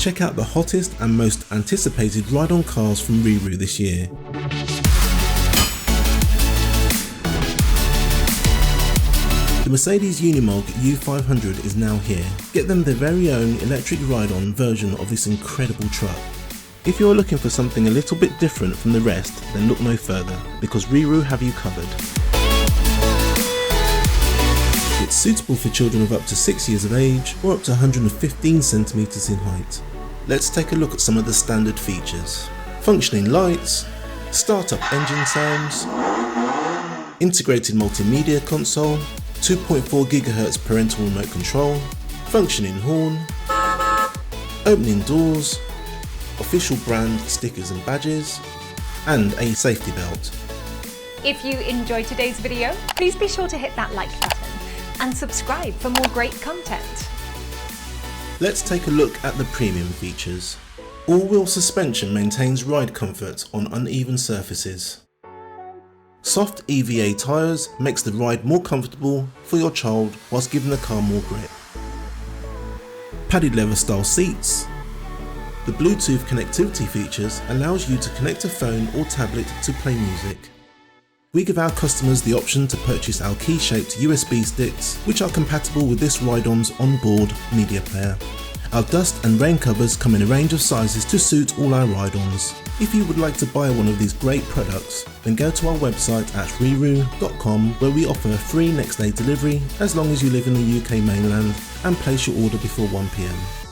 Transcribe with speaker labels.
Speaker 1: check out the hottest and most anticipated ride-on cars from RiiRoo this year. The Mercedes Unimog U500 is now here. Get them their very own electric ride-on version of this incredible truck. If you're looking for something a little bit different from the rest, then look no further, because RiiRoo have you covered. It's suitable for children of up to 6 years of age or up to 115 centimeters in height. Let's take a look at some of the standard features. Functioning lights, start-up engine sounds, integrated multimedia console, 2.4 gigahertz parental remote control, functioning horn, opening doors, official brand stickers and badges, and a safety belt.
Speaker 2: If you enjoyed today's video, please be sure to hit that like button and subscribe for more great content.
Speaker 1: Let's take a look at the premium features. All-wheel suspension maintains ride comfort on uneven surfaces. Soft EVA tyres makes the ride more comfortable for your child whilst giving the car more grip. Padded leather style seats. The Bluetooth connectivity features allows you to connect a phone or tablet to play music. We give our customers the option to purchase our key-shaped USB sticks, which are compatible with this ride-on's onboard media player. Our dust and rain covers come in a range of sizes to suit all our ride-ons. If you would like to buy one of these great products, then go to our website at RiiRoo.com, where we offer free next day delivery as long as you live in the UK mainland and place your order before 1 PM.